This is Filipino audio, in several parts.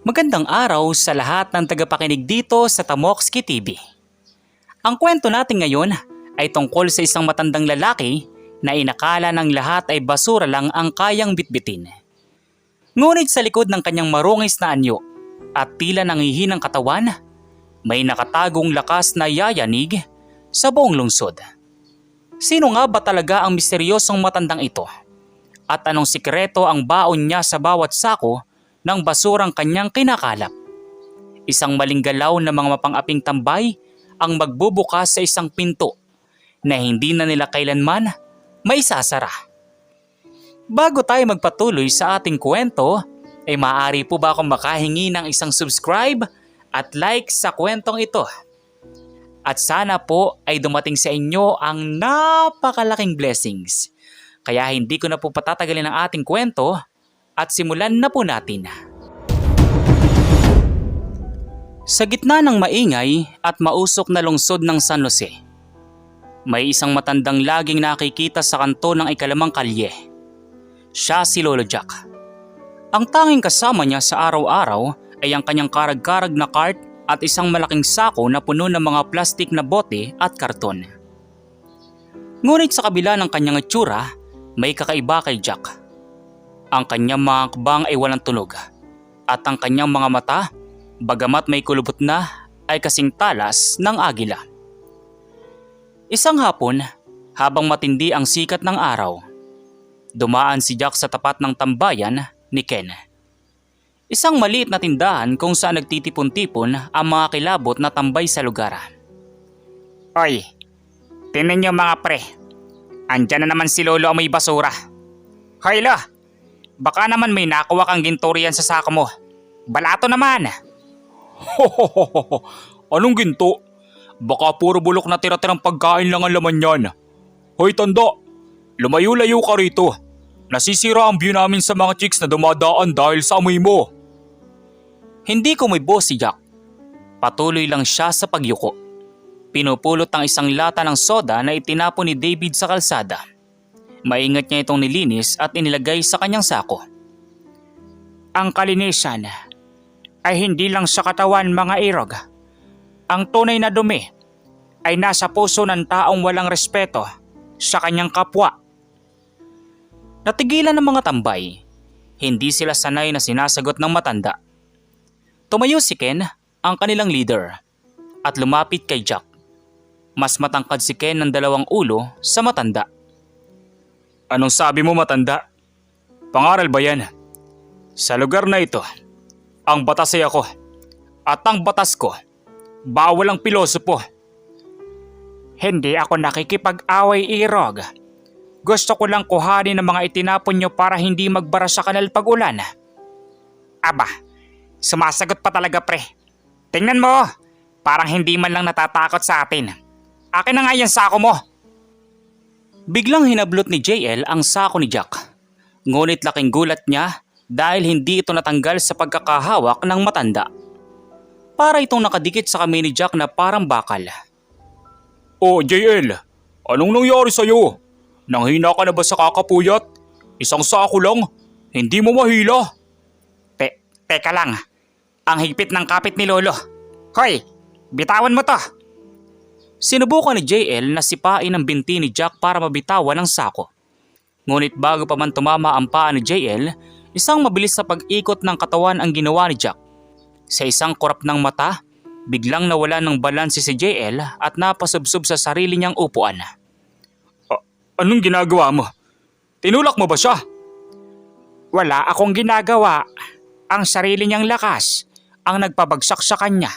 Magandang araw sa lahat ng tagapakinig dito sa Tamokski TV. Ang kwento natin ngayon ay tungkol sa isang matandang lalaki na inakala ng lahat ay basura lang ang kayang bitbitin. Ngunit sa likod ng kanyang marungis na anyo at tila nangihinang katawan, may nakatagong lakas na yayanig sa buong lungsod. Sino nga ba talaga ang misteryosong matandang ito? At anong sikreto ang baon niya sa bawat sako ng basurang kanyang kinakalap? Isang maling galaw na mga mapang-aping tambay ang magbubukas sa isang pinto na hindi na nila kailanman may sasara. Bago tayo magpatuloy sa ating kwento, ay maaari po ba akong makahingi ng isang subscribe at like sa kwentong ito? At sana po ay dumating sa inyo ang napakalaking blessings. Kaya hindi ko na po patatagalin ang ating kwento at simulan na po natin. Sa gitna ng maingay at mausok na lungsod ng San Jose, may isang matandang laging nakikita sa kanto ng ikalimang kalye. Siya si Lolo Jack. Ang tanging kasama niya sa araw-araw ay ang kanyang karag-karag na cart at isang malaking sako na puno ng mga plastik na bote at karton. Ngunit sa kabila ng kanyang itsura, may kakaiba kay Jack. Ang kanyang mga kabang ay walang tunog at ang kanyang mga mata, bagamat may kulubot na, ay kasing talas ng agila. Isang hapon, habang matindi ang sikat ng araw, dumaan si Jack sa tapat ng tambayan ni Ken. Isang maliit na tindahan kung saan nagtitipon-tipon ang mga kilabot na tambay sa lugar. Oy, tingnan niyo mga pre. Andyan na naman si Lolo ang may basura. Hoy lo, baka naman may nakuha kang ginturian sa sako mo. Balato naman. Anong ginto? Baka puro bulok na tira-tirang pagkain lang ang laman yan. Hoy tanda, lumayo-layo ka rito. Nasisira ang view namin sa mga chicks na dumadaan dahil sa amoy mo. Hindi kumibo si Jack. Patuloy lang siya sa pagyuko. Pinupulot ang isang lata ng soda na itinapon ni David sa kalsada. Maingat niya itong nilinis at inilagay sa kanyang sako. Ang kalinisan ay hindi lang sa katawan mga irog. Ang tunay na dumi ay nasa puso ng taong walang respeto sa kanyang kapwa. Natigilan ng mga tambay. Hindi sila sanay na sinasagot ng matanda. Tumayo si Ken, ang kanilang leader, at lumapit kay Jack. Mas matangkad si Ken ng 2 ulo sa matanda. Anong sabi mo matanda? Pangaral ba yan? Sa lugar na ito, ang batas ay ako. At ang batas ko, bawal ang pilosopo. Hindi ako nakikipag-away, Irog. Gusto ko lang kuhanin ang mga itinapon nyo para hindi magbara sa kanal pag ulan. Aba, sumasagot pa talaga pre. Tingnan mo, parang hindi man lang natatakot sa atin. Akin na nga yan sako mo. Biglang hinablot ni JL ang sako ni Jack. Ngunit laking gulat niya dahil hindi ito natanggal sa pagkakahawak ng matanda. Para itong nakadikit sa kamay ni Jack na parang bakal. Oh JL, anong nangyari sa'yo? Nanghina ka na ba sa kakapuyat? Isang sako lang, hindi mo mahila. Teka lang, ang higpit ng kapit ni Lolo. Hoy, bitawan mo to. Sinubukan ni JL na sipain ang binti ni Jack para mabitawan ang sako. Ngunit bago pa man tumama ang paa ni JL, isang mabilis na pag-ikot ng katawan ang ginawa ni Jack. Sa isang kurap ng mata, biglang nawala ng balanse si JL at napasubsob sa sarili niyang upuan. Anong ginagawa mo? Tinulak mo ba siya? Wala akong ginagawa. Ang sarili niyang lakas ang nagpabagsak sa kanya.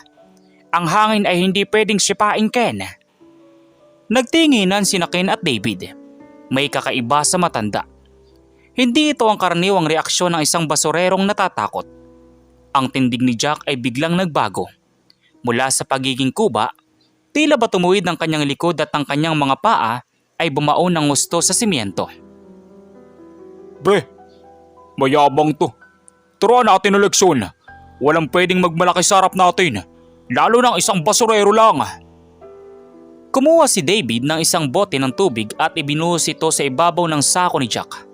Ang hangin ay hindi pwedeng sipain, Ken. Nagtinginan sina Ken at David. May kakaiba sa matanda. Hindi ito ang karaniwang reaksyon ng isang basurerong natatakot. Ang tindig ni Jack ay biglang nagbago. Mula sa pagiging kuba, tila ba tumuwid ang kanyang likod at ang kanyang mga paa ay bumaon ng gusto sa simyento. Bre, mayabang to. Turuan natin ang leksyon. Walang pwedeng magmalaki sa harap natin. Lalo ng isang basurero lang. Kumuha si David ng isang bote ng tubig at ibinuhos ito sa ibabaw ng sako ni Jack.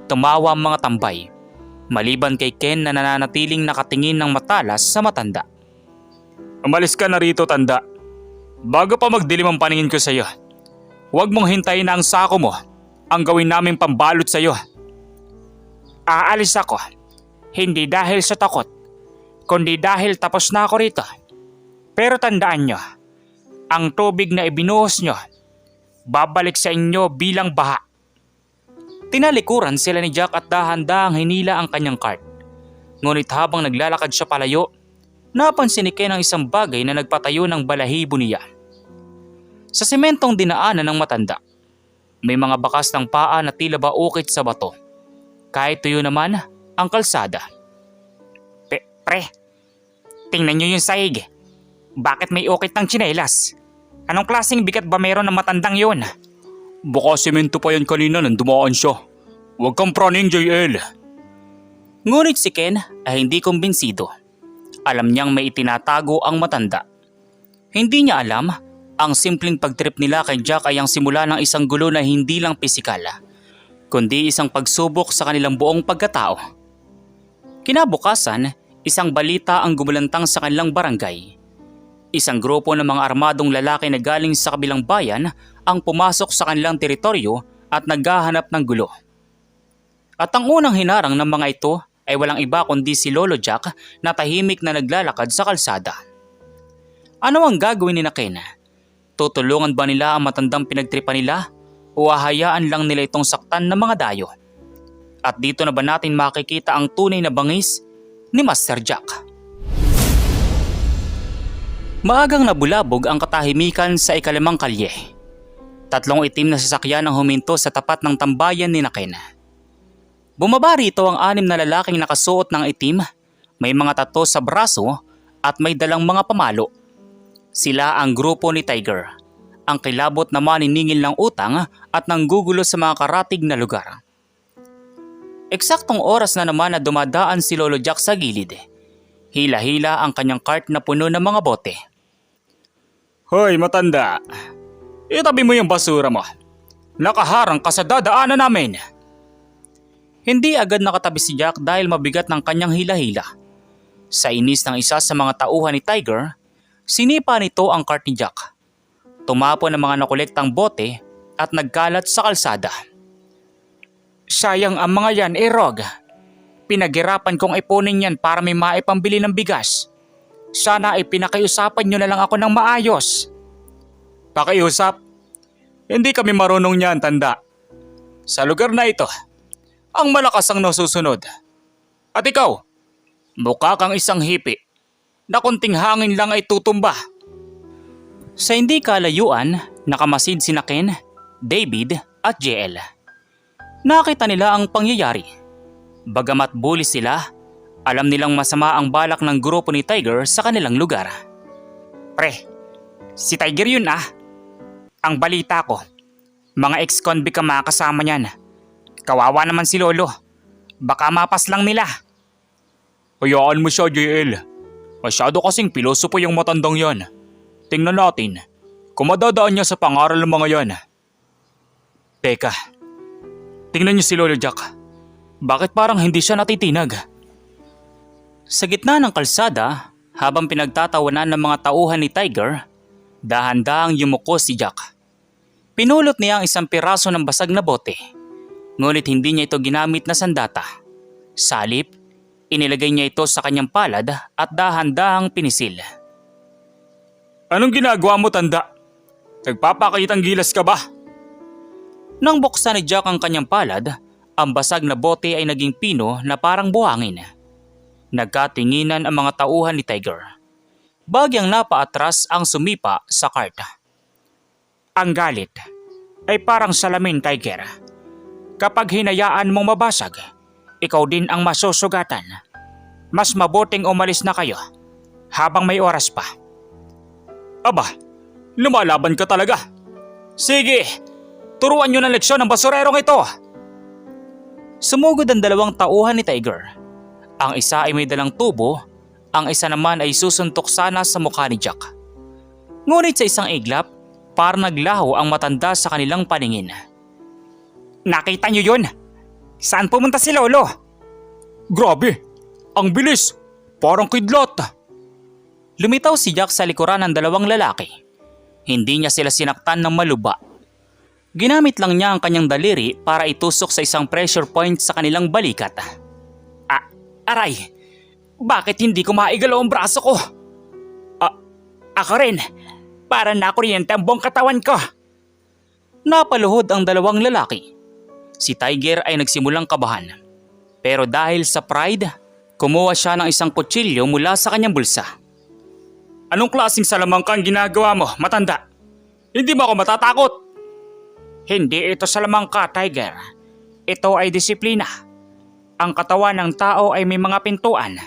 Tumawa ang mga tambay. maliban kay Ken na nananatiling nakatingin ng matalas sa matanda. Umalis ka na rito, tanda. Bago pa magdilim ang paningin ko sa iyo, huwag mong hintayin na ang sako mo ang gawin namin pambalot sa iyo. Aalis ako, hindi dahil sa takot, kundi dahil tapos na ako rito. Pero tandaan nyo, ang tubig na ibinuhos nyo, babalik sa inyo bilang baha. Tinalikuran sila ni Jack at dahan-dahang hinila ang kanyang cart. Ngunit habang naglalakad siya palayo, napansin ni Ken ang isang bagay na nagpatayo ng balahibo niya. Sa sementong dinaanan ng matanda, may mga bakas ng paa na tila ba ukit sa bato. Kahit tuyo naman ang kalsada. Pre, tingnan niyo yung sahig. Bakit may ukit ng tsinelas? Anong klaseng bigat ba meron ng matandang yun? Baka semento pa yan kanina nang dumaan siya. Huwag kang praning, JL. Ngunit si Ken ay hindi kumbinsido. Alam niyang may itinatago ang matanda. Hindi niya alam, ang simpleng pagtrip nila kay Jack ay ang simula ng isang gulo na hindi lang pisikal, kundi isang pagsubok sa kanilang buong pagkatao. Kinabukasan, isang balita ang gumulantang sa kanilang barangay. Isang grupo ng mga armadong lalaki na galing sa kabilang bayan ang pumasok sa kanilang teritoryo at naghahanap ng gulo. At ang unang hinarang ng mga ito ay walang iba kundi si Lolo Jack na tahimik na naglalakad sa kalsada. Ano ang gagawin ni Ken? Tutulungan ba nila ang matandang pinagtripan nila o hahayaan lang nila itong saktan ng mga dayo? At dito na ba natin makikita ang tunay na bangis ni Master Jack? Maagang nabulabog ang katahimikan sa ikalimang kalye. 3 itim na sasakyan ang huminto sa tapat ng tambayan ni Ken. Bumaba rito ang 6 na lalaking nakasuot ng itim, may mga tato sa braso at may dalang mga pamalo. Sila ang grupo ni Tiger, ang kilabot na maniningil ng utang at nanggugulo sa mga karatig na lugar. Eksaktong oras na naman na dumadaan si Lolo Jack sa gilid. Hila-hila ang kanyang cart na puno ng mga bote. Hoy, matanda. Itabi mo yung basura mo. Nakaharang ka sa dadaanan namin. Hindi agad nakatabi si Jack dahil mabigat ng kanyang hila-hila. Sa inis ng isa sa mga tauhan ni Tiger, sinipa nito ang cart ni Jack. Tumapo ng mga nakolektang bote at nagkalat sa kalsada. Sayang ang mga yan, Rog. Pinaghirapan kong ipunin yan para may maipambili ng bigas. Sana ay pinakiusapan nyo na lang ako ng maayos. Pakiusap? Hindi kami marunong niyan, tanda. Sa lugar na ito, ang malakas ang nasusunod. At ikaw, mukha kang isang hipi na kunting hangin lang ay tutumba. Sa hindi kalayuan, nakamasid si Ken, David at JL. Nakita nila ang pangyayari. Bagamat bulis sila, alam nilang masama ang balak ng grupo ni Tiger sa kanilang lugar. Pre, si Tiger yun ah. Ang balita ko, mga ex-convict ang mga kasama niyan. Kawawa naman si Lolo. Baka mapas lang nila. Hayaan mo siya, JL. Masyado kasing pilosopo yung matandang yan. Tingnan natin kung madadaan niya sa pangaral ng mga yan. Teka, tingnan niyo si Lolo Jack. Bakit parang hindi siya natitinag? Sa gitna ng kalsada, habang pinagtatawanan ng mga tauhan ni Tiger, dahan-dahang yumuko si Jack. Pinulot niya ang isang piraso ng basag na bote. Ngunit hindi niya ito ginamit na sandata. Salip, inilagay niya ito sa kanyang palad at dahan-dahang pinisil. Anong ginagawa mo, tanda? Nagpapakitang gilas ka ba? Nang buksan ni Jack ang kanyang palad, ang basag na bote ay naging pino na parang buhangin. Nagkatinginan ang mga tauhan ni Tiger. Bagyang napaatras ang sumipa sa karta. Ang galit ay parang salamin, Tiger. Kapag hinayaan mong mabasag, ikaw din ang masusugatan. Mas mabuting umalis na kayo habang may oras pa. Aba, lumalaban ka talaga. Sige, turuan nyo ng leksyon ng basurerong ito. Sumugod ang 2 tauhan ni Tiger. Ang isa ay may dalang tubo, ang isa naman ay susuntok sana sa mukha ni Jack. Ngunit sa isang iglap, parang naglaho ang matanda sa kanilang paningin. Nakita niyo yun? Saan pumunta si Lolo? Grabe! Ang bilis! Parang kidlat! Lumitaw si Jack sa likuran ng dalawang lalaki. Hindi niya sila sinaktan ng maluba. Ginamit lang niya ang kanyang daliri para itusok sa isang pressure point sa kanilang balikat. Aray! Bakit hindi ko maigalaw ang braso ko? Ako rin! Para nakuryente ang buong katawan ko! Napaluhod ang dalawang lalaki. Si Tiger ay nagsimulang kabahan. Pero dahil sa pride, kumuha siya ng isang kutsilyo mula sa kanyang bulsa. Anong klaseng salamangka ang ginagawa mo, matanda? Hindi mo ako matatakot! Hindi ito salamangka, Tiger. Ito ay disiplina. Ang katawan ng tao ay may mga pintuan.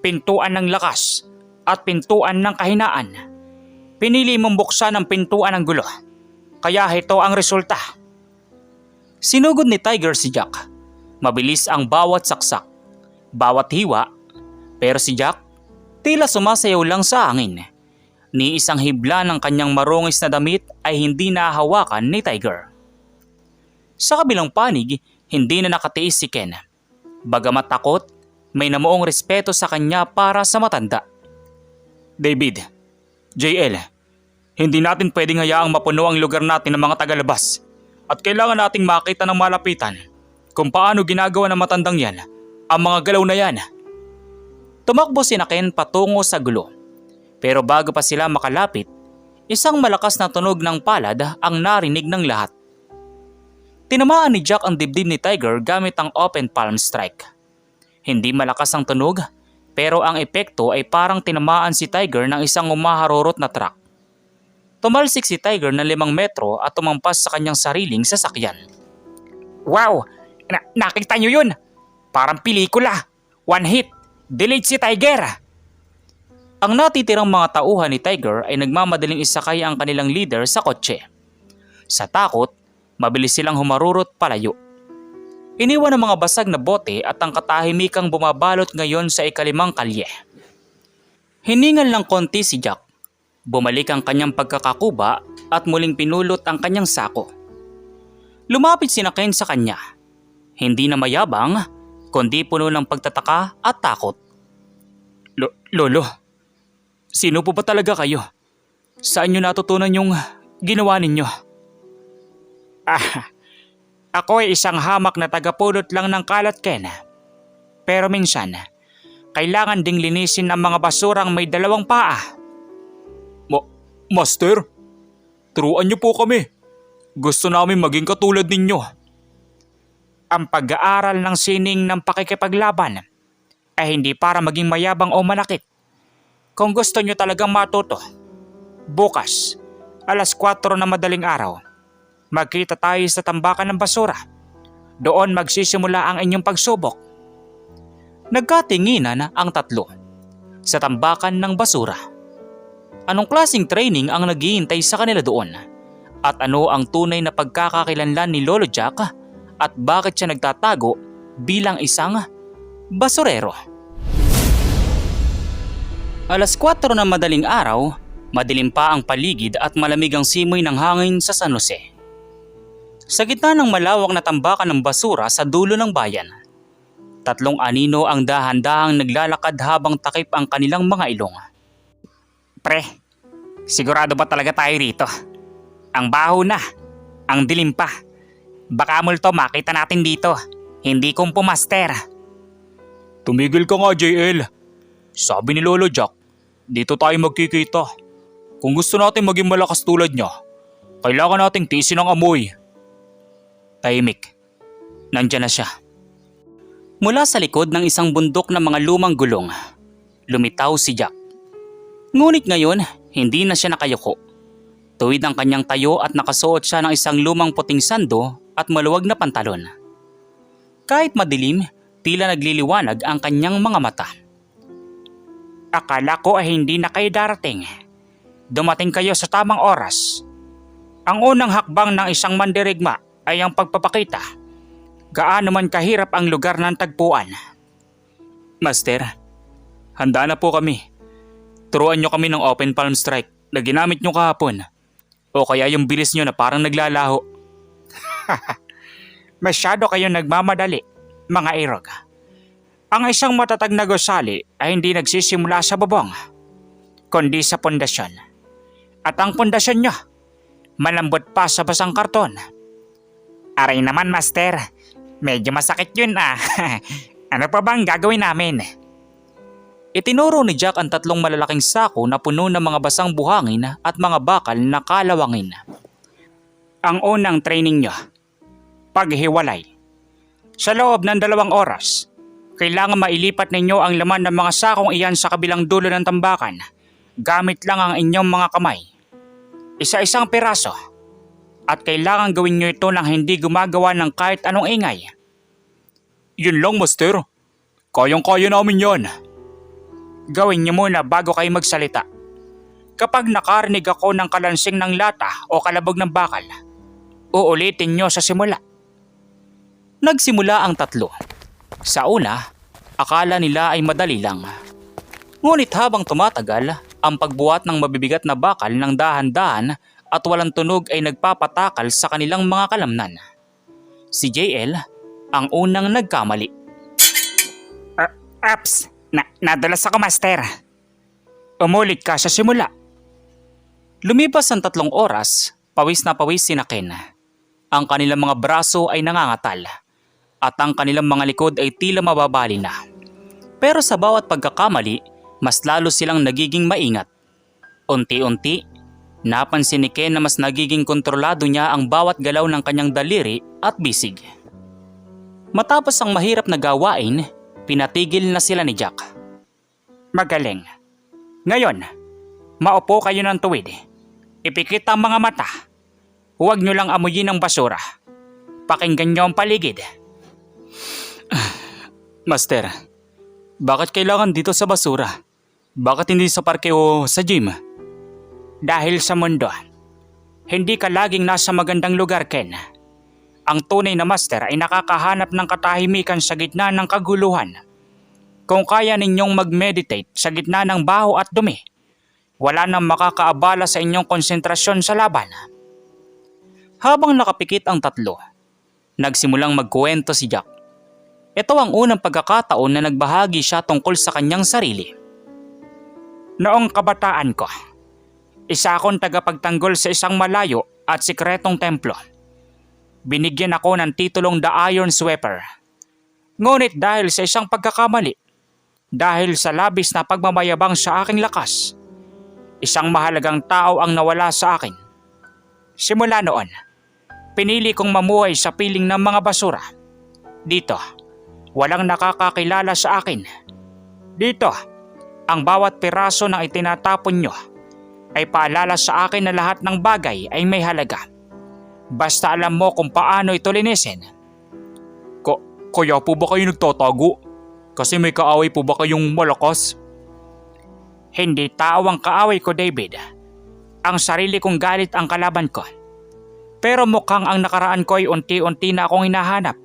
Pintuan ng lakas at pintuan ng kahinaan. Pinili mong buksan ang pintuan ng gulo. Kaya ito ang resulta. Sinugod ni Tiger si Jack. Mabilis ang bawat saksak, bawat hiwa. Pero si Jack, tila sumasayaw lang sa hangin. Ni isang hibla ng kanyang marungis na damit ay hindi nahahawakan ni Tiger. Sa kabilang panig, hindi na nakatiis si Ken. Bagamat takot, may namuong respeto sa kanya para sa matanda. David, JL, hindi natin pwedeng hayaang mapuno ang lugar natin ng mga tagalabas. At kailangan nating makita ng malapitan kung paano ginagawa ng matandang yan ang mga galaw na yan. Tumakbo si Ken patungo sa gulo. Pero bago pa sila makalapit, isang malakas na tunog ng palad ang narinig ng lahat. Tinamaan ni Jack ang dibdib ni Tiger gamit ang open palm strike. Hindi malakas ang tunog, pero ang epekto ay parang tinamaan si Tiger ng isang umaharurot na truck. Tumalsik si Tiger ng 5 metro at tumampas sa kanyang sariling sasakyan. Wow! Nakita niyo yun? Parang pelikula. One hit. Delete si Tiger. Ang natitirang mga tauhan ni Tiger ay nagmamadaling isakay ang kanilang leader sa kotse. Sa takot, mabilis silang humarurot palayo. Iniwan ang mga basag na bote at ang katahimikang bumabalot ngayon sa ikalimang kalye. Hiningal ng konti si Jack. Bumalik ang kanyang pagkakakuba at muling pinulot ang kanyang sako. Lumapit si Ken sa kanya. Hindi na mayabang, kundi puno ng pagtataka at takot. Lolo, sino po ba talaga kayo? Saan nyo natutunan yung ginawa ninyo? Ako ay isang hamak na tagapulot lang ng kalat, Ken. Pero minsan, kailangan ding linisin ang mga basurang may 2 paa. Master, turuan niyo po kami. Gusto namin maging katulad ninyo. Ang pag-aaral ng sining ng pakikipaglaban ay hindi para maging mayabang o manakit. Kung gusto nyo talagang matuto, bukas, 4:00 na madaling araw, magkita tayo sa tambakan ng basura. Doon magsisimula ang inyong pagsubok. Nagkatinginan ang tatlo sa tambakan ng basura. Anong klaseng training ang naghihintay sa kanila doon? At ano ang tunay na pagkakakilanlan ni Lolo Jack at bakit siya nagtatago bilang isang basurero? 4:00 na madaling araw, madilim pa ang paligid at malamig ang simoy ng hangin sa San Jose. Sa gitna ng malawak na tambakan ng basura sa dulo ng bayan, 3 anino ang dahan-dahang naglalakad habang takip ang kanilang mga ilong. Pre, sigurado ba talaga tayo rito? Ang baho na, ang dilim pa. Baka multo makita natin dito, hindi kumpo master. Tumigil ka nga, JL. Sabi ni Lolo Jack, dito tayo magkikita. Kung gusto natin maging malakas tulad niya, kailangan nating tiisin ang amoy. Tahimik. Nandiyan na siya. Mula sa likod ng isang bundok ng mga lumang gulong, lumitaw si Jack. Ngunit ngayon, hindi na siya nakayuko. Tuwid ang kanyang tayo at nakasuot siya ng isang lumang puting sando at maluwag na pantalon. Kahit madilim, tila nagliliwanag ang kanyang mga mata. Akala ko ay hindi na kayo darating. Dumating kayo sa tamang oras. Ang unang hakbang ng isang mandirigma ay ang pagpapakita. Gaano man kahirap ang lugar ng tagpuan. Master, handa na po kami. Turuan nyo kami ng open palm strike na ginamit nyo kahapon. O kaya yung bilis nyo na parang naglalaho. Masyado kayo nagmamadali, mga irog. Ang isang matatag na gusali ay hindi nagsisimula sa bubong, kundi sa pundasyon. At ang pundasyon niya, malambot pa sa basang karton. Aray naman, Master. Medyo masakit yun ah. Ano pa bang gagawin namin? Itinuro ni Jack ang 3 malalaking sako na puno ng mga basang buhangin at mga bakal na kalawangin. Ang unang training niyo, paghiwalay. Sa loob ng 2 oras, kailangan mailipat ninyo ang laman ng mga sakong iyan sa kabilang dulo ng tambakan gamit lang ang inyong mga kamay. Isa-isang piraso. At kailangan gawin nyo ito nang hindi gumagawa ng kahit anong ingay. Yun lang, Master. Kayang-kaya namin yan. Gawin nyo muna bago kayo magsalita. Kapag nakarinig ako ng kalansing ng lata o kalabog ng bakal, uulitin nyo sa simula. Nagsimula ang 3. Sa una, akala nila ay madali lang. Ngunit habang tumatagal, ang pagbuhat ng mabibigat na bakal ng dahan-dahan at walang tunog ay nagpapatakal sa kanilang mga kalamnan. Si JL ang unang nagkamali. Nadulas ako, Master. Umulit ka sa simula. Lumipas ang 3 oras, pawis na pawis si Ken. Ang kanilang mga braso ay nangangatal at ang kanilang mga likod ay tila mababali na. Pero sa bawat pagkakamali, mas lalo silang nagiging maingat. Unti-unti, napansin ni Ken na mas nagiging kontrolado niya ang bawat galaw ng kanyang daliri at bisig. Matapos ang mahirap na gawain, pinatigil na sila ni Jack. Magaling. Ngayon, maupo kayo ng tuwid. Ipikit ang mga mata. Huwag nyo lang amuyin ang basura. Pakinggan nyo ang paligid. Master, bakit kailangan dito sa basura? Bakit hindi sa parke o sa gym? Dahil sa mundo, hindi ka laging nasa magandang lugar, Ken. Ang tunay na master ay nakakahanap ng katahimikan sa gitna ng kaguluhan. Kung kaya ninyong mag-meditate sa gitna ng baho at dumi, wala nang makakaabala sa inyong konsentrasyon sa laban. Habang nakapikit ang 3, nagsimulang magkuwento si Jack. Ito ang unang pagkakataon na nagbahagi siya tungkol sa kanyang sarili. Noong kabataan ko, isa akong tagapagtanggol sa isang malayo at sikretong templo. Binigyan ako ng titulong The Iron Sweeper. Ngunit dahil sa isang pagkakamali, dahil sa labis na pagmamayabang sa aking lakas, isang mahalagang tao ang nawala sa akin. Simula noon, pinili kong mamuhay sa piling ng mga basura. Dito, walang nakakakilala sa akin. Dito, ang bawat piraso ng itinatapon nyo ay paalala sa akin na lahat ng bagay ay may halaga. Basta alam mo kung paano ito linisin. Kaya po ba kayo nagtatago? Kasi may kaaway po ba kayong malakas? Hindi tao ang kaaway ko, David. Ang sarili kong galit ang kalaban ko. Pero mukhang ang nakaraan ko ay unti-unti na akong hinahanap.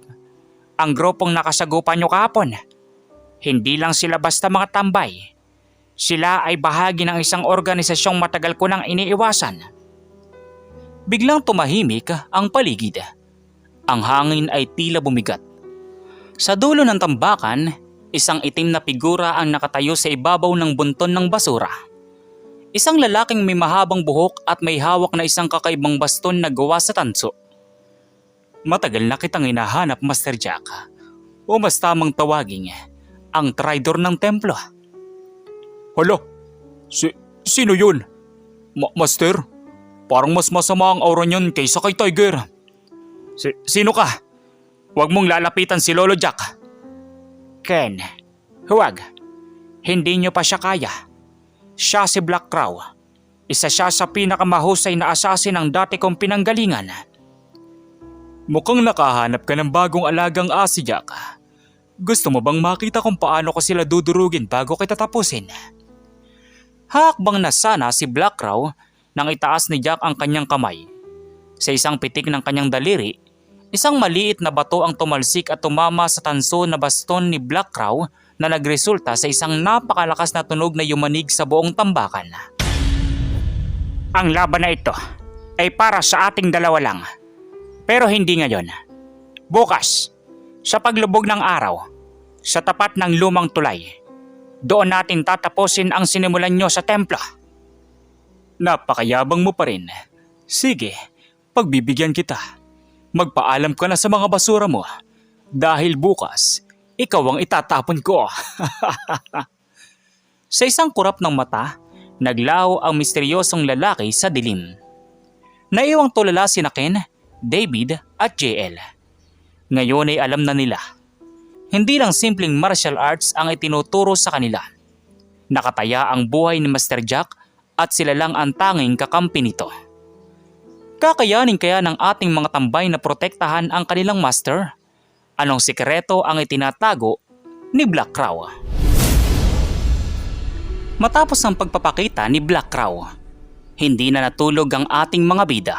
Ang grupong nakasagupan nyo kahapon, hindi lang sila basta mga tambay. Sila ay bahagi ng isang organisasyong matagal ko nang iniiwasan. Biglang tumahimik ang paligid. Ang hangin ay tila bumigat. Sa dulo ng tambakan, isang itim na figura ang nakatayo sa ibabaw ng bunton ng basura. Isang lalaking may mahabang buhok at may hawak na isang kakaibang baston na gawa sa tanso. Matagal na kitang hinahanap, Master Jack. O mas tamang tawagin, ang traidor ng templo. Hala, sino yun? Master, parang mas masama ang aura niyan kaysa kay Tiger. Sino ka? Huwag mong lalapitan si Lolo Jack. Ken, huwag. Hindi niyo pa siya kaya. Siya si Black Crow. Isa siya sa pinakamahusay na assassin ng dati kong pinanggalingan. Mukhang nakahanap ka ng bagong alagang asi, Jack. Gusto mo bang makita kung paano ko sila dudurugin bago kita tapusin? Hakbang na sana si Black Crow nang itaas ni Jack ang kanyang kamay. Sa isang pitik ng kanyang daliri, isang maliit na bato ang tumalsik at tumama sa tanso na baston ni Black Crow na nagresulta sa isang napakalakas na tunog na yumanig sa buong tambakan. Ang laban na ito ay para sa ating dalawa lang. Pero hindi ngayon. Bukas, sa paglubog ng araw, Sa tapat ng lumang tulay. Doon natin tatapusin ang sinimulan nyo sa templo. Napakayabang mo pa rin. Sige, pagbibigyan kita. Magpaalam ka na sa mga basura mo. Dahil bukas, ikaw ang itatapon ko. Sa isang kurap ng mata, naglaho ang misteryosong lalaki sa dilim. Naiwang tulala sina Ken, David at JL. Ngayon ay alam na nila. Hindi lang simpleng martial arts ang itinuturo sa kanila. Nakataya ang buhay ni Master Jack at sila lang ang tanging kakampi nito. Kakayanin kaya ng ating mga tambay na protektahan ang kanilang master? Anong sikreto ang itinatago ni Black Crow? Matapos ang pagpapakita ni Black Crow, hindi na natulog ang ating mga bida.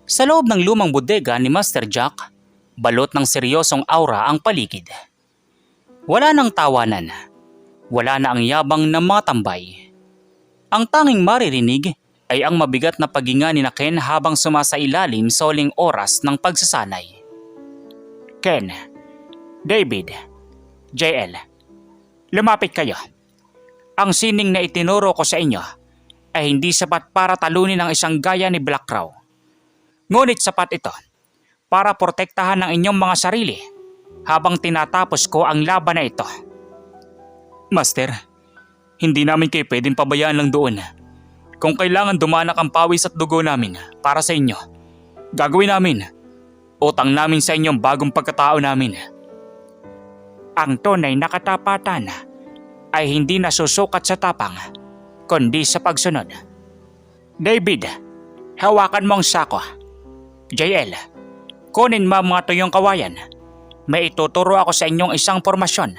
Sa loob ng lumang bodega ni Master Jack, balot ng seryosong aura ang paligid. Wala nang tawanan. Wala na ang yabang ng mga tambay. Ang tanging maririnig ay ang mabigat na paghinga ni Ken habang sumasailalim sa huling oras ng pagsasanay. Ken, David, JL, lumapit kayo. Ang sining na itinuro ko sa inyo ay hindi sapat para talunin ang isang gaya ni Black Crow. Ngunit sapat ito para protektahan ang inyong mga sarili habang tinatapos ko ang laban na ito. Master, hindi namin kayo pwedeng pabayaan lang doon. Kung kailangan dumanak ang pawis at dugo namin para sa inyo, gagawin namin. Utang namin sa inyong bagong pagkatao namin. Ang tunay na katapatan ay hindi nasusukat sa tapang, kundi sa pagsunod. David, hawakan mo ang sako. JL, kunin mo ang mga tuyong kawayan. May ituturo ako sa inyong isang formasyon,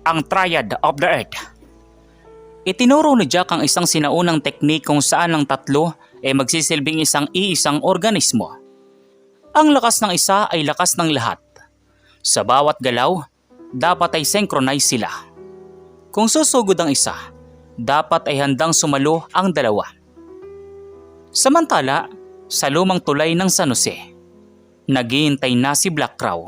ang Triad of the Earth. Itinuro ni Jack ang isang sinaunang teknik kung saan ang tatlo ay magsisilbing isang organismo. Ang lakas ng isa ay lakas ng lahat. Sa bawat galaw, dapat ay synchronize sila. Kung susugod ang isa, dapat ay handang sumalo ang dalawa. Samantala, sa lumang tulay ng San Jose, naghihintay na si Black Crow.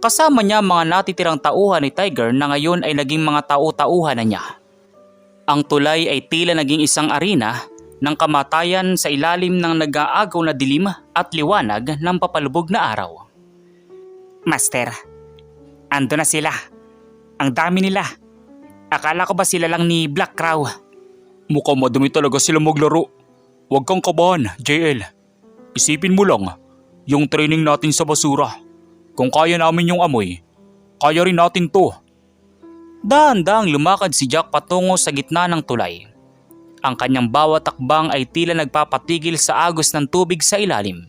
Kasama niya mga natitirang tauhan ni Tiger na ngayon ay naging mga tau-tauhan na niya. Ang tulay ay tila naging isang arena ng kamatayan sa ilalim ng nag-aagaw na dilim at liwanag ng papalubog na araw. Master, ando na sila. Ang dami nila. Akala ko ba sila lang ni Black Crow? Mukhang madumi talaga sila maglaro. Huwag kang kabahan, JL. Isipin mo lang, yung training natin sa basura. Kung kaya namin yung amoy, kaya rin natin to. Dahan-dahang lumakad si Jack patungo sa gitna ng tulay. Ang kanyang bawat takbang ay tila nagpapatigil sa agos ng tubig sa ilalim.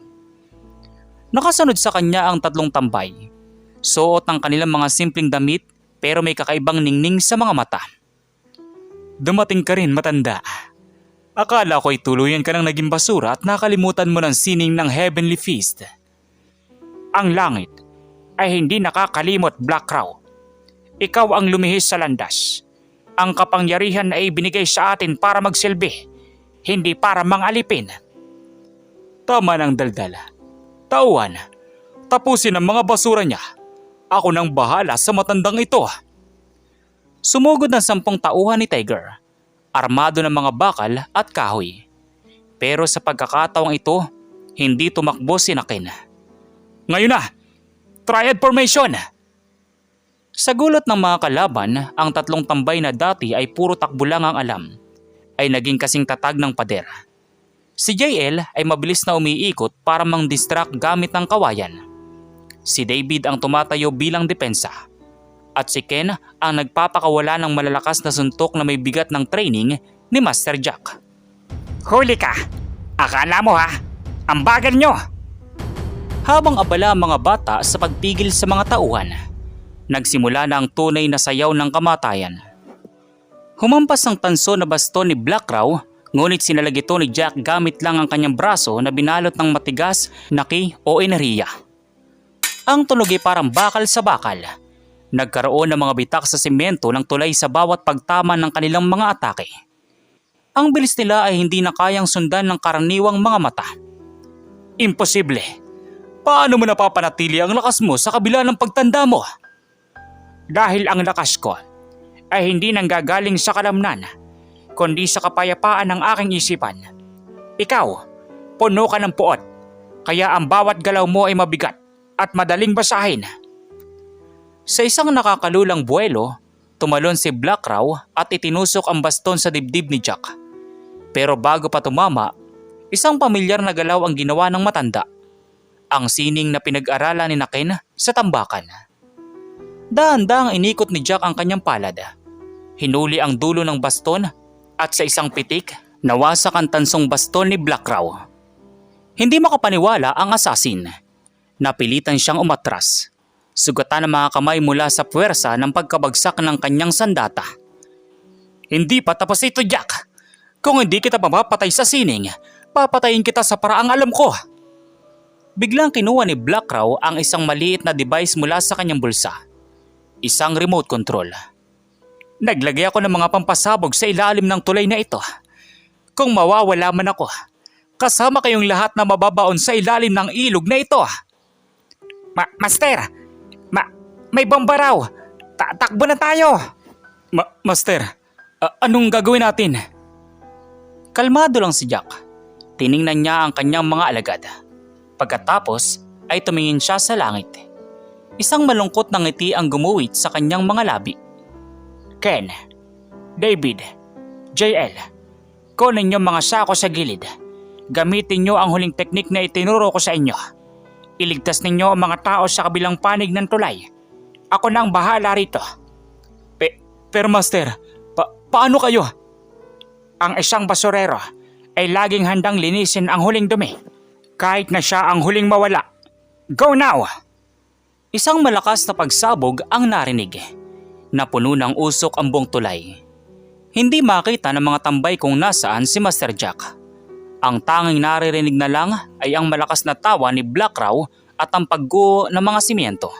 Nakasunod sa kanya ang tatlong tambay. Suot ang kanilang mga simpleng damit pero may kakaibang ningning sa mga mata. Dumating ka rin, matanda. Akala ko ay tuluyan ka ng naging basura at nakalimutan mo ng sining ng Heavenly Feast. Ang langit ay hindi nakakalimot, Black Crow. Ikaw ang lumihis sa landas. Ang kapangyarihan ay binigay sa atin para magsilbi, hindi para mangalipin. Tama ng daldal. Tauhan, tapusin ang mga basura niya. Ako nang bahala sa matandang ito. Sumugod ng 10 tauhan ni Tiger, armado ng mga bakal at kahoy. Pero sa pagkakataong ito, hindi tumakbo si Ken. Ngayon na! Triad formation! Sa gulot ng mga kalaban, ang tatlong tambay na dati ay puro takbo lang ang alam, ay naging kasing tatag ng pader. Si JL ay mabilis na umiikot para mang-distract gamit ng kawayan. Si David ang tumatayo bilang depensa. At si Ken ang nagpapakawala ng malalakas na suntok na may bigat ng training ni Master Jack. Huli ka! Akala mo ha? Ang bagal nyo! Habang abala ang mga bata sa pagpigil sa mga tauhan, nagsimula na ang tunay na sayaw ng kamatayan. Humampas ang tanso na baston ni Black Crow, ngunit sinalag ito ni Jack gamit lang ang kanyang braso na binalot ng matigas na ki o enerhiya. Ang tunog ay parang bakal sa bakal. Nagkaroon ng mga bitak sa semento ng tulay sa bawat pagtama ng kanilang mga atake. Ang bilis nila ay hindi na kayang sundan ng karaniwang mga mata. Imposible! Paano mo napapanatili ang lakas mo sa kabila ng pagtanda mo? Dahil ang lakas ko ay hindi nanggagaling sa kalamnan, kundi sa kapayapaan ng aking isipan. Ikaw, puno ka ng puot, kaya ang bawat galaw mo ay mabigat at madaling basahin. Sa isang nakakalulang buwelo, tumalon si Blackraw at itinusok ang baston sa dibdib ni Jack. Pero bago pa tumama, isang pamilyar na galaw ang ginawa ng matanda. Ang sining na pinag-aralan ni Ken sa tambakan. Dahan-dahang inikot ni Jack ang kanyang palad. Hinuli ang dulo ng baston at sa isang pitik, nawasak ang tansong baston ni Blackraw. Hindi makapaniwala ang asasin. Napilitan siyang umatras. Sugatan ang mga kamay mula sa puwersa ng pagkabagsak ng kanyang sandata. Hindi pa tapos ito, Jack. Kung hindi kita mapapatay sa sining, papatayin kita sa paraang alam ko. Biglang kinuha ni Blackraw ang isang maliit na device mula sa kanyang bulsa. Isang remote control. Naglagay ako ng mga pampasabog sa ilalim ng tulay na ito. Kung mawawala man ako, kasama kayong lahat na mababaon sa ilalim ng ilog na ito. Master, may bomba raw. Takbo na tayo. Master, anong gagawin natin? Kalmado lang si Jack. Tiningnan niya ang kanyang mga alagad. Pagkatapos ay tumingin siya sa langit. Isang malungkot na ngiti ang gumuwit sa kanyang mga labi. Ken, David, JL, kunin niyo mga sako sa gilid. Gamitin niyo ang huling teknik na itinuro ko sa inyo. Iligtas ninyo ang mga tao sa kabilang panig ng tulay. Ako na ang bahala rito. Pero Master, paano kayo? Ang isang basurero ay laging handang linisin ang huling dumi. Kahit na siya ang huling mawala. Go now! Isang malakas na pagsabog ang narinig. Napuno ng usok ang buong tulay. Hindi makita ng mga tambay kung nasaan si Master Jack. Ang tanging naririnig na lang ay ang malakas na tawa ni Blackraw at ang pagguho ng mga simyento.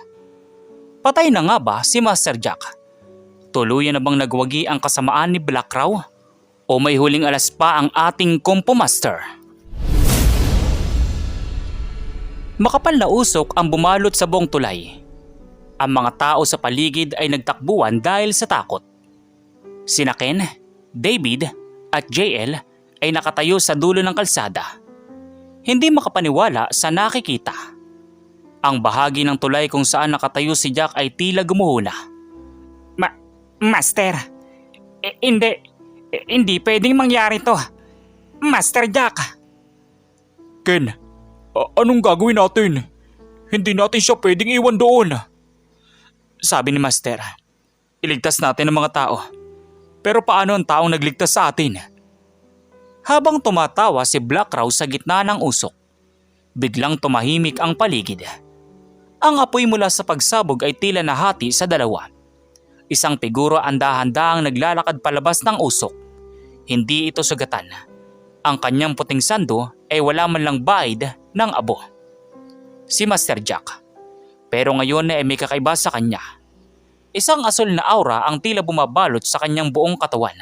Patay na nga ba si Master Jack? Tuluyan na bang nagwagi ang kasamaan ni Blackraw? O may huling alas pa ang ating Kompo Master? Makapal na usok ang bumalot sa buong tulay. Ang mga tao sa paligid ay nagtakbuhan dahil sa takot. Sina Ken, David at JL ay nakatayo sa dulo ng kalsada. Hindi makapaniwala sa nakikita. Ang bahagi ng tulay kung saan nakatayo si Jack ay tila gumuhuna. Master, hindi pwedeng mangyari to. Master Jack. Ken, anong gagawin natin? Hindi natin siya pwedeng iwan doon. Sabi ni Master, iligtas natin ang mga tao. Pero paano ang taong nagligtas sa atin? Habang tumatawa si Blackraw sa gitna ng usok, biglang tumahimik ang paligid. Ang apoy mula sa pagsabog ay tila nahati sa dalawa. Isang figuro ang dahan-dahang naglalakad palabas ng usok. Hindi ito sugatan. Ang kanyang puting sando ay wala man lang bahid ng abo. Si Master Jack. Pero ngayon ay may kakaiba sa kanya. Isang asul na aura ang tila bumabalot sa kanyang buong katawan.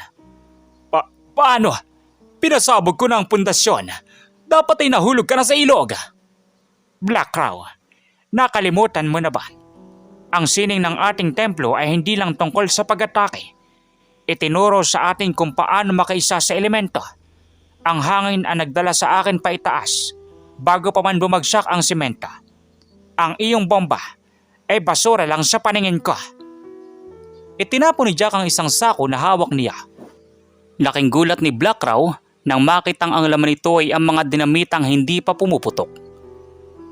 Paano? Pinasabog ko na ang pundasyon. Dapat ay nahulog ka na sa ilog. Blackraw, nakalimutan mo na ba? Ang sining ng ating templo ay hindi lang tungkol sa pag-atake. Itinuro sa atin kung paano makaisa sa elemento. Ang hangin ang nagdala sa akin pa itaas bago pa man bumagsak ang simento. Ang iyong bomba ay basura lang sa paningin ko. Itinapon ni Jack ang isang sako na hawak niya. Laking gulat ni Blackraw nang makitang ang laman nito ay ang mga dinamitang hindi pa pumuputok.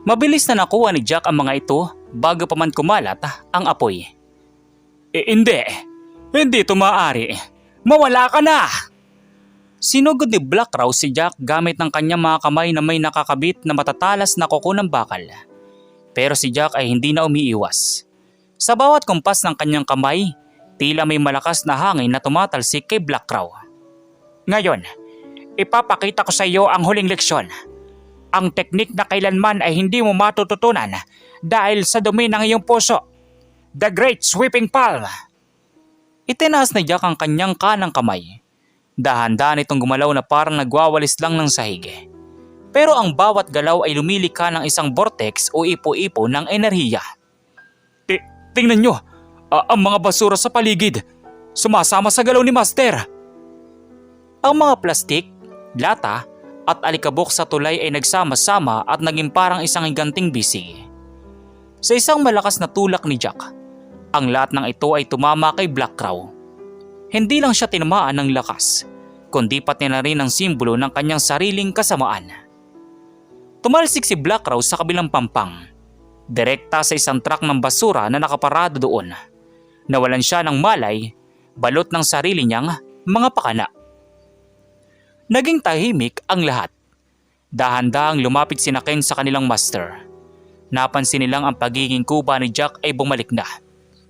Mabilis na nakuha ni Jack ang mga ito bago pa man kumalat ang apoy. Hindi ito maaari. Mawala ka na! Sinugod ni Blackraw si Jack gamit ng kanyang mga kamay na may nakakabit na matatalas na kuko ng bakal. Pero si Jack ay hindi na umiiwas. Sa bawat kumpas ng kanyang kamay, tila may malakas na hangin na tumatalsik kay Blackraw. Ngayon, ipapakita ko sa iyo ang huling leksyon. Ang teknik na kailanman ay hindi mo matututunan dahil sa dumi ng iyong puso. The Great Sweeping Palm. Itinaas ni Jack ang kanyang kanang kamay. Dahan-dahan itong gumalaw na parang nagwawalis lang ng sahig. Pero ang bawat galaw ay lumilika ng isang vortex o ipo-ipo ng enerhiya. Tingnan nyo, Ang mga basura sa paligid, sumasama sa galaw ni Master. Ang mga plastik, lata at alikabok sa tulay ay nagsama-sama at naging parang isang higanting bisig. Sa isang malakas na tulak ni Jack, ang lahat ng ito ay tumama kay Black Crow. Hindi lang siya tinamaan ng lakas, kundi pati na rin ang simbolo ng kanyang sariling kasamaan. Tumalsik si Black Crow sa kabilang pampang, direkta sa isang truck ng basura na nakaparado doon. Nawalan siya ng malay, balot ng sarili niyang mga pakana. Naging tahimik ang lahat. Dahan-dahang lumapit sina Ken sa kanilang master. Napansin nilang ang pagiging kuba ni Jack ay bumalik na,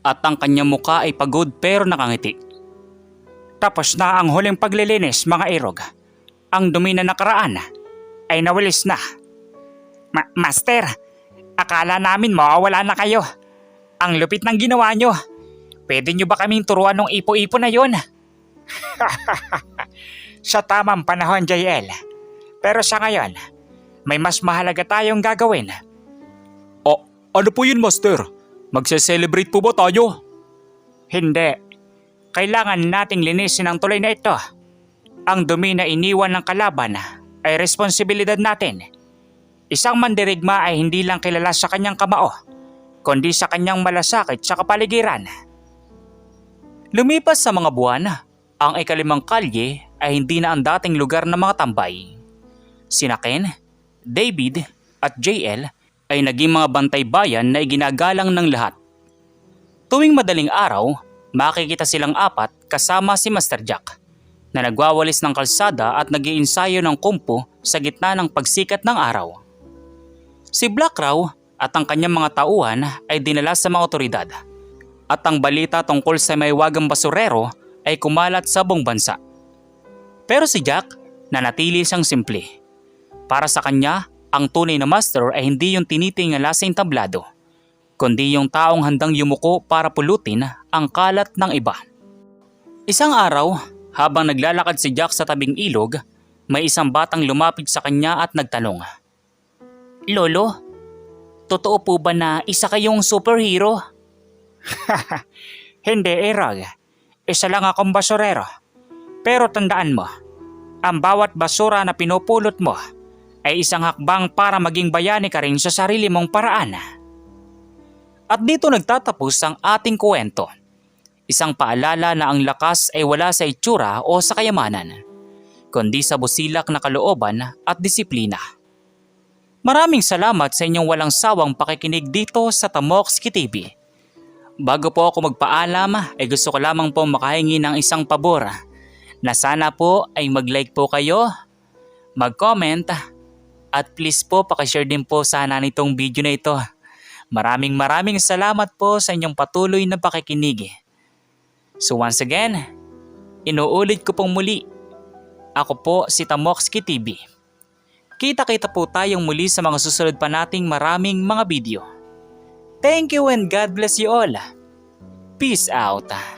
at ang kanyang muka ay pagod pero nakangiti. Tapos na ang huling paglilinis, mga irog. Ang dumi na nakaraan ay nawalis na. Master, akala namin mawawala na kayo. Ang lupit ng ginawa nyo. Pwede nyo ba kaming turuan ng ipo-ipo na yon? Sa tamang panahon, JL. Pero sa ngayon, may mas mahalaga tayong gagawin. Ano po yun, Master? Magse-celebrate po ba tayo? Hindi. Kailangan nating linisin ang tulay na ito. Ang dumi na iniwan ng kalaban ay responsibilidad natin. Isang mandirigma ay hindi lang kilala sa kanyang kamao, kundi sa kanyang malasakit sa kapaligiran. Lumipas sa mga buwan, ang ikalimang kalye ay hindi na ang dating lugar ng mga tambay. Sina Ken, David at JL ay naging mga bantay bayan na iginagalang ng lahat. Tuwing madaling araw, makikita silang apat kasama si Master Jack na nagwawalis ng kalsada at nag-iinsayo ng kumpo sa gitna ng pagsikat ng araw. Si Black Crow at ang kanyang mga tauhan ay dinala sa mga otoridad at ang balita tungkol sa maywagang basurero ay kumalat sa buong bansa. Pero si Jack nanatili siyang simple. Para sa kanya, ang tunay na master ay hindi yung tinitingala sa entablado, kundi yung taong handang yumuko para pulutin ang kalat ng iba. Isang araw, habang naglalakad si Jack sa tabing ilog, may isang batang lumapit sa kanya at nagtanong. Lolo, totoo po ba na isa kayong superhero? Hindi, Erog. Isa lang akong basurero. Pero tandaan mo, ang bawat basura na pinupulot mo ay isang hakbang para maging bayani ka rin sa sarili mong paraan. At dito nagtatapos ang ating kwento. Isang paalala na ang lakas ay wala sa itsura o sa kayamanan, kundi sa busilak na kalooban at disiplina. Maraming salamat sa inyong walang sawang pakikinig dito sa Tamokski TV. Bago po ako magpaalam, ay gusto ko lamang po makahingi ng isang pabor na sana po ay mag-like po kayo, mag-comment, at please po pakishare din po sana nitong video na ito. Maraming salamat po sa inyong patuloy na pakikinig. So once again, inuulit ko pong muli, ako po si Tamokski TV. Kita-kita po tayong muli sa mga susunod pa nating maraming mga video. Thank you and God bless you all. Peace out.